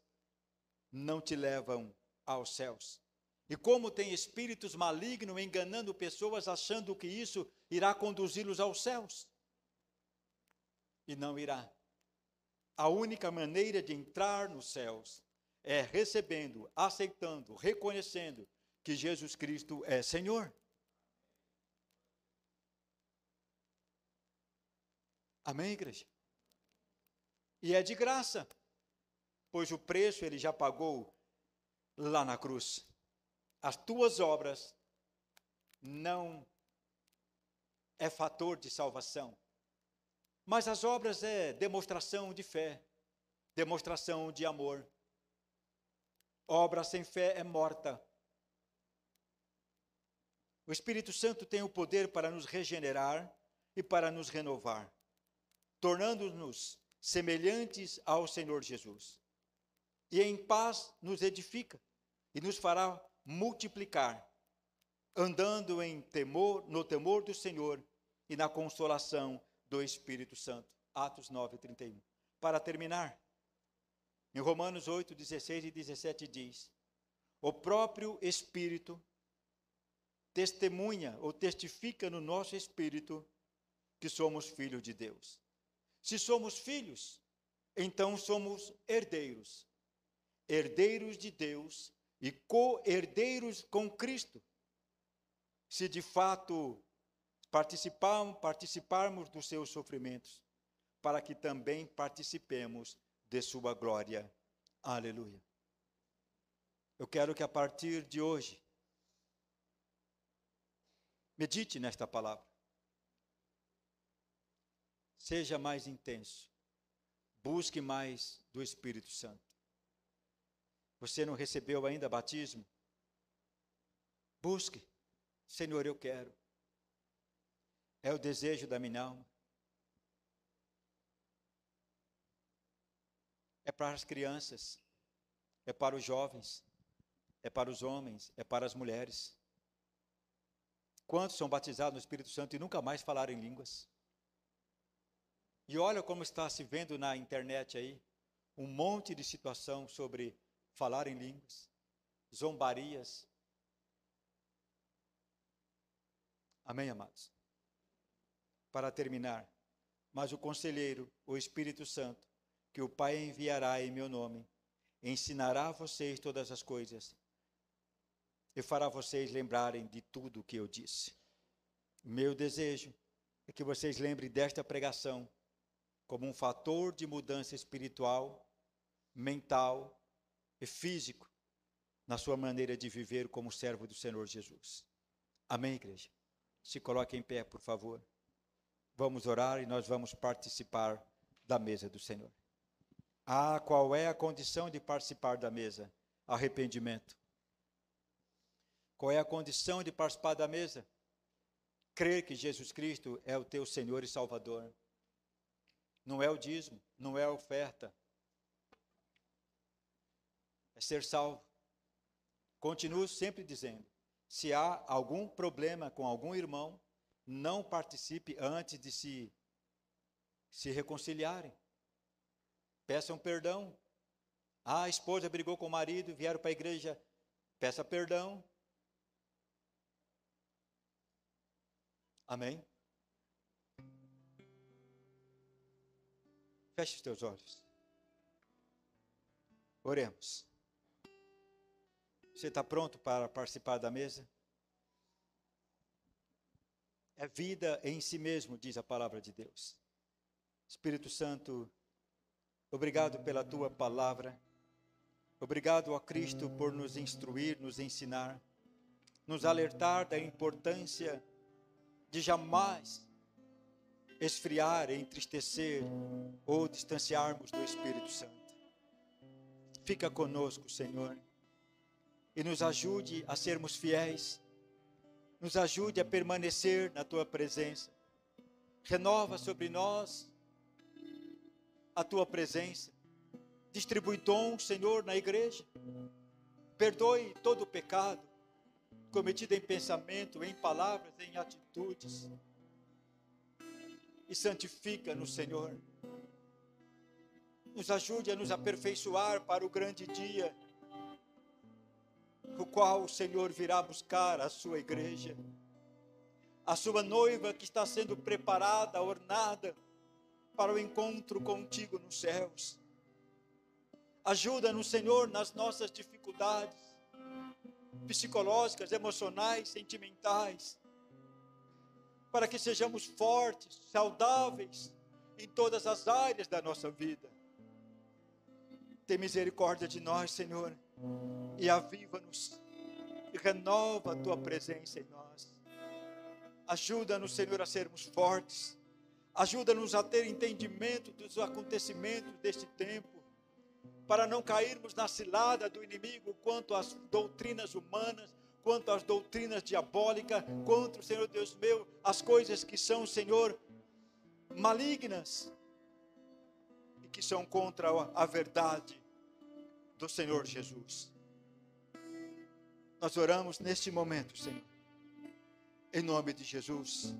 não te levam aos céus. E como tem espíritos malignos enganando pessoas, achando que isso irá conduzi-los aos céus. E não irá. A única maneira de entrar nos céus é recebendo, aceitando, reconhecendo que Jesus Cristo é Senhor. Amém, igreja? E é de graça, pois o preço Ele já pagou lá na cruz. As tuas obras não é fator de salvação, mas as obras é demonstração de fé, demonstração de amor. Obra sem fé é morta. O Espírito Santo tem o poder para nos regenerar e para nos renovar, tornando-nos semelhantes ao Senhor Jesus. E em paz nos edifica e nos fará multiplicar, andando em temor, no temor do Senhor e na consolação do Espírito Santo. Atos 9:31. Para terminar, em Romanos 8, 16 e 17 diz: o próprio Espírito testemunha ou testifica no nosso espírito que somos filhos de Deus. Se somos filhos, então somos herdeiros, herdeiros de Deus e co-herdeiros com Cristo. Se de fato participarmos dos seus sofrimentos, para que também participemos de sua glória. Aleluia. Eu quero que a partir de hoje, medite nesta palavra. Seja mais intenso. Busque mais do Espírito Santo. Você não recebeu ainda batismo? Busque. Senhor, eu quero. é o desejo da minha alma. É para as crianças, é para os jovens, é para os homens, é para as mulheres. Quantos são batizados no Espírito Santo e nunca mais falaram em línguas? E olha como está se vendo na internet aí, um monte de situação sobre falar em línguas, zombarias. Amém, amados? Para terminar, mas o conselheiro, o Espírito Santo, que o Pai enviará em meu nome, ensinará a vocês todas as coisas e fará vocês lembrarem de tudo o que eu disse. Meu desejo é que vocês lembrem desta pregação como um fator de mudança espiritual, mental e físico na sua maneira de viver como servo do Senhor Jesus. Amém, igreja? Se coloque em pé, por favor. Vamos orar e nós vamos participar da mesa do Senhor. Qual é a condição de participar da mesa? Arrependimento. Qual é a condição de participar da mesa? Crer que Jesus Cristo é o teu Senhor e Salvador. Não é o dízimo, não é a oferta. É ser salvo. Continuo sempre dizendo, se há algum problema com algum irmão, não participe antes de se reconciliarem. Peçam perdão. A esposa brigou com o marido, vieram para a igreja, peça perdão. Amém? Feche os teus olhos. Oremos. Você está pronto para participar da mesa? É vida em si mesmo, diz a palavra de Deus. Espírito Santo, obrigado pela tua palavra. Obrigado, ó Cristo, por nos instruir, nos ensinar, nos alertar da importância de jamais esfriar, entristecer ou distanciarmos do Espírito Santo. Fica conosco, Senhor, e nos ajude a sermos fiéis, nos ajude a permanecer na tua presença. Renova sobre nós a tua presença. Distribui dons, Senhor, na igreja. Perdoe todo o pecado cometido em pensamento, em palavras, em atitudes. E santifica-nos, Senhor. Nos ajude a nos aperfeiçoar para o grande dia, o qual o Senhor virá buscar a sua igreja, a sua noiva que está sendo preparada, ornada, para o encontro contigo nos céus. Ajuda-nos, Senhor, nas nossas dificuldades psicológicas, emocionais, sentimentais, para que sejamos fortes, saudáveis em todas as áreas da nossa vida. Tem misericórdia de nós, Senhor, e aviva-nos, e renova a tua presença em nós. Ajuda-nos, Senhor, a sermos fortes. Ajuda-nos a ter entendimento dos acontecimentos deste tempo, para não cairmos na cilada do inimigo quanto às doutrinas humanas, quanto às doutrinas diabólicas, quanto, Senhor Deus meu, as coisas que são, Senhor, malignas e que são contra a verdade do Senhor Jesus. Nós oramos neste momento, Senhor, em nome de Jesus.